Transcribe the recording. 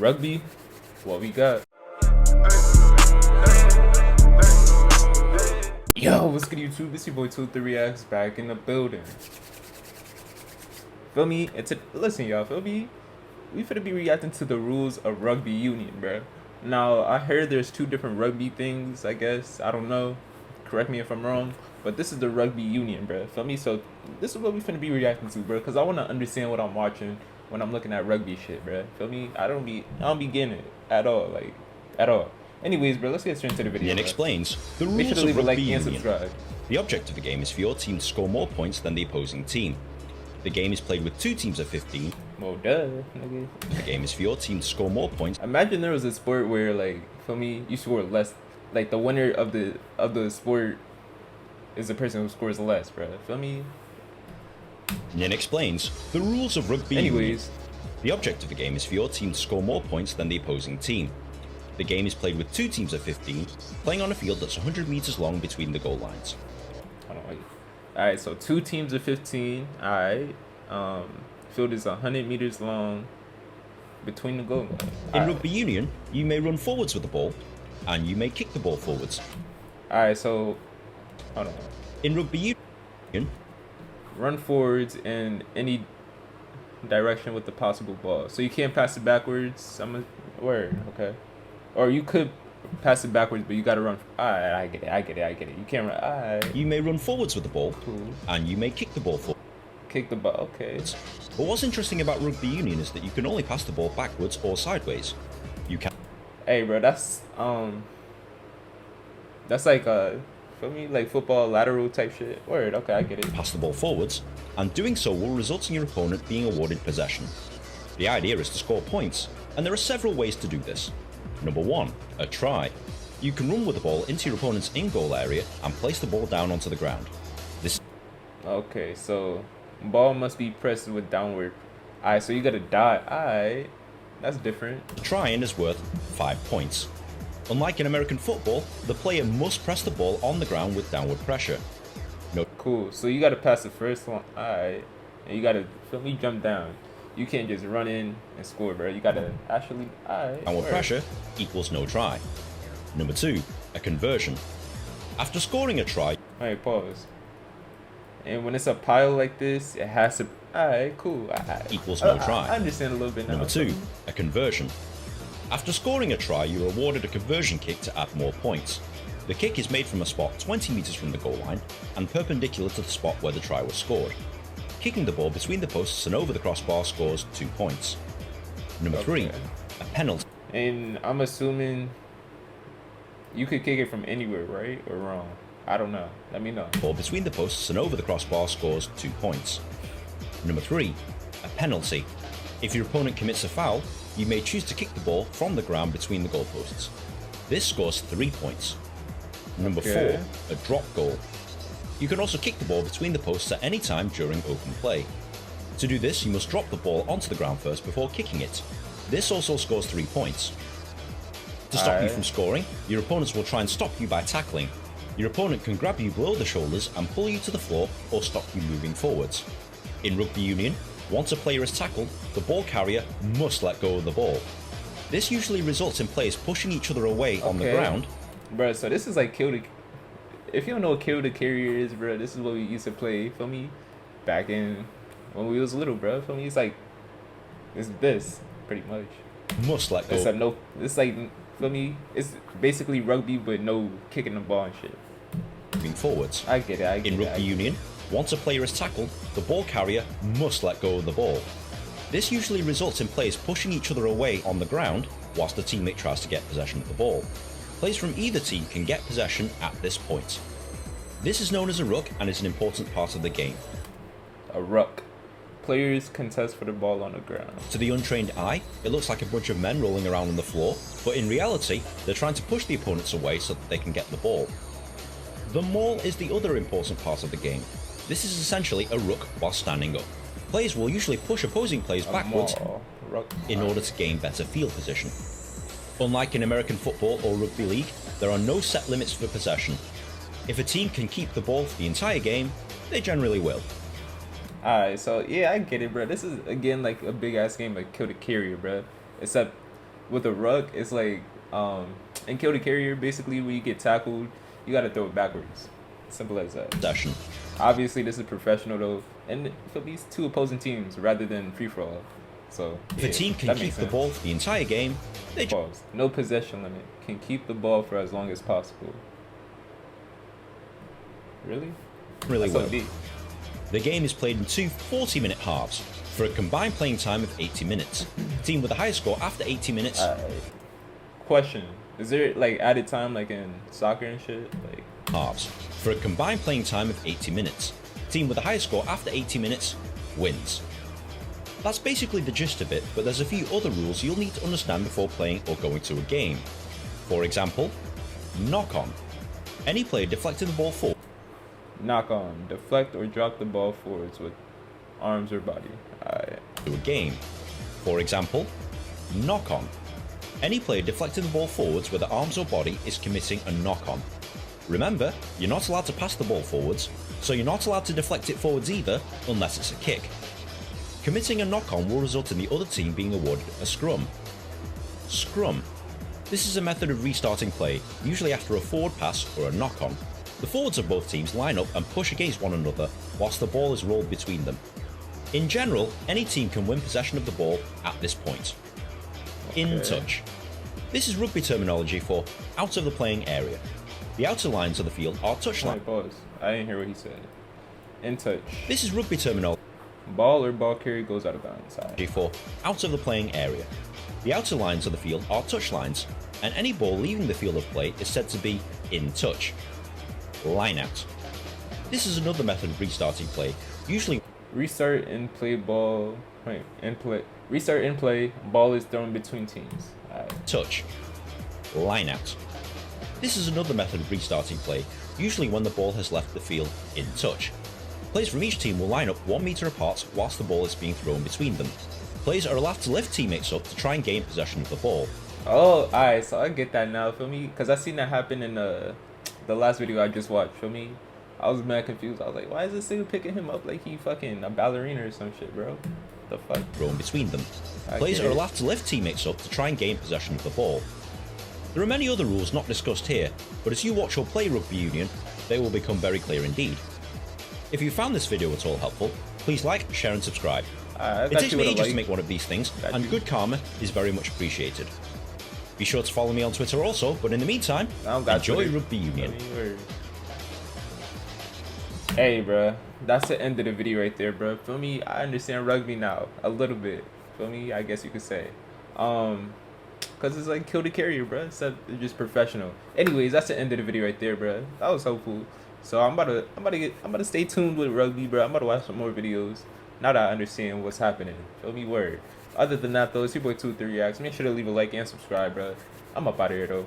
Rugby, what we got? Yo, what's good YouTube? It's your boy 23X back in the building. Feel me? Listen, y'all, feel me? We finna be reacting to the rules of rugby union, bro. Now, I heard there's two different rugby things, I guess. I don't know. Correct me if I'm wrong. But this is the rugby union, bro. Feel me? So, this is what we finna be reacting to, bro. Because I want to understand what I'm watching when I'm looking at rugby shit, bro. Feel me? I don't be getting it at all. Like, at all. Anyways, bro, let's get straight into the video. Ian explains the rules Make sure to leave of a like rugby and union. subscribe. The object of the game is for your team to score more points than the opposing team. The game is played with two teams of 15. Well, duh, nigga. The game is for your team to score more points. Imagine there was a sport where, like, feel me, you score less. Like, the winner of the sport is the person who scores less, bro. Feel me? Ian explains the rules of rugby union. Anyways, The object of the game is for your team to score more points than the opposing team. The game is played with two teams of 15, playing on a field that's 100 meters long between the goal lines. hold on, wait. Alright, so two teams of 15. Alright. Field is 100 meters long between the goal lines. In rugby union, you may run forwards with the ball, and you may kick the ball forwards. Alright, so hold on. In rugby union, Run forwards in any direction with the possible ball. So you can't pass it backwards. Word, okay. Or you could pass it backwards, but you gotta run. Alright, I get it. You can't run. Alright. you may run forwards with the ball, Cool. and you may kick the ball forwards. Kick the ball, okay. But what's interesting about rugby union is that you can only pass the ball backwards or sideways. You can Hey, bro, that's like feel me, like football lateral type shit. Word, okay, I get it. pass the ball forwards, and doing so will result in your opponent being awarded possession. The idea is to score points, and there are several ways to do this. Number 1, a try. You can run with the ball into your opponent's in-goal area and place the ball down onto the ground. This Okay, so ball must be pressed with downward. Alright, so you gotta die. Alright, that's different. try-in is worth 5 points. Unlike in American football, the player must press the ball on the ground with downward pressure. Cool. So you gotta pass the first one. Alright, and you gotta feel me jump down. You can't just run in and score, bro. You gotta actually. Alright. Downward word. pressure equals no try. Number 2, a conversion. After scoring a try, Alright, pause. And when it's a pile like this, it has to. Alright, cool. Alright. equals no try. I understand a little bit now. Number 2, a conversion. After scoring a try, you are awarded a conversion kick to add more points. The kick is made from a spot 20 meters from the goal line and perpendicular to the spot where the try was scored. Kicking the ball between the posts and over the crossbar scores 2 points. Number 3, Okay. a penalty. And I'm assuming you could kick it from anywhere, right? Or wrong? I don't know. Let me know. Ball between the posts and over the crossbar scores 2 points. Number 3, a penalty. If your opponent commits a foul, you may choose to kick the ball from the ground between the goalposts. This scores 3 points. Number Okay. 4, a drop goal. You can also kick the ball between the posts at any time during open play. To do this, you must drop the ball onto the ground first before kicking it. This also scores 3 points. To stop you Alright. from scoring, your opponents will try and stop you by tackling. Your opponent can grab you below the shoulders and pull you to the floor or stop you moving forwards. In rugby union, once a player is tackled, the ball carrier must let go of the ball. This usually results in players pushing each other away on the Okay. ground. Bro, so this is like kill the. If you don't know what kill the carrier is, bro, this is what we used to play. Feel me? Back in when we was little, bro. Feel me? It's like it's this pretty much. Must let go. Except no. It's like feel me? It's basically rugby, but no kicking the ball and shit. Moving forwards. I get it. I get In it. rugby union, once a player is tackled, the ball carrier must let go of the ball. This usually results in players pushing each other away on the ground whilst the teammate tries to get possession of the ball. Players from either team can get possession at this point. This is known as a ruck and is an important part of the game. A ruck. Players contest for the ball on the ground. To the untrained eye, it looks like a bunch of men rolling around on the floor, but in reality, they're trying to push the opponents away so that they can get the ball. The maul is the other important part of the game. This is essentially a ruck while standing up. Players will usually push opposing players backwards Ruck. in order to gain better field position. Unlike in American football or rugby league, there are no set limits for possession. If a team can keep the ball for the entire game, they generally will. Alright, so yeah, I get it, bro. This is again like a big ass game like Kill the Carrier, bro. Except with a ruck, it's like in Kill the Carrier, basically when you get tackled, you gotta throw it backwards. Simple as that. possession. Obviously, this is professional though, and for these two opposing teams rather than free for all. So If a team can keep the ball for the entire game, they Pause. No possession limit. Can keep the ball for as long as possible. Really? really That's so will. deep. The game is played in two 40-minute halves for a combined playing time of 80 minutes. The team with the highest score after 80 minutes Question: is there like added time like in soccer and shit? Like halves for a combined playing time of 80 minutes. The team with the highest score after 80 minutes wins. That's basically the gist of it, but there's a few other rules you'll need to understand before playing or going to a game. For example, knock on. Any player deflecting the ball forward knock on, deflect or drop the ball forwards with arms or body. to a game. For example, knock on. Any player deflecting the ball forwards with their arms or body is committing a knock on. Remember, you're not allowed to pass the ball forwards, so you're not allowed to deflect it forwards either unless it's a kick. Committing a knock on will result in the other team being awarded a scrum. Scrum. This is a method of restarting play, usually after a forward pass or a knock on. The forwards of both teams line up and push against one another whilst the ball is rolled between them. In general, any team can win possession of the ball at this point. In touch. This is rugby terminology for out of the playing area. The outer lines of the field are touch lines. Pause. I didn't hear what he said. In touch. This is rugby terminology Ball or ball carry goes out of bounds. for out of the playing area. The outer lines of the field are touch lines, and any ball leaving the field of play is said to be in touch. Line out. This is another method of restarting play, usually Restart in play ball. Wait, in play. Restart in play. Ball is thrown between teams. touch. Line out. This is another method of restarting play, usually when the ball has left the field in touch. Players from each team will line up 1 meter apart whilst the ball is being thrown between them. Players are allowed to lift teammates up to try and gain possession of the ball. Oh, alright, so I get that now, feel me? Because I seen that happen in the last video I just watched, feel me? I was mad confused. I was like, why is this nigga picking him up like he fucking a ballerina or some shit, bro? The fuck? Thrown between them. I Players get are it. allowed to lift teammates up to try and gain possession of the ball. There are many other rules not discussed here, but as you watch or play Rugby Union, they will become very clear indeed. If you found this video at all helpful, please like, share and subscribe. I It got takes you me with a ages to like. make one of these things, Got and you. good karma is very much appreciated. Be sure to follow me on Twitter also, but in the meantime, I don't got enjoy Twitter. Rugby Union. Hey, bruh, that's the end of the video right there, bruh. Feel me? I understand rugby now a little bit. Feel me? I guess you could say, cause it's like kill the carrier, bruh. Except it's just professional. Anyways, that's the end of the video right there, bruh. That was helpful. So I'm about to stay tuned with rugby, bruh. I'm about to watch some more videos now that I understand what's happening. Feel me? Word. Other than that, though, it's your boy 23 Reacts. Make sure to leave a like and subscribe, bruh. I'm up out of here though.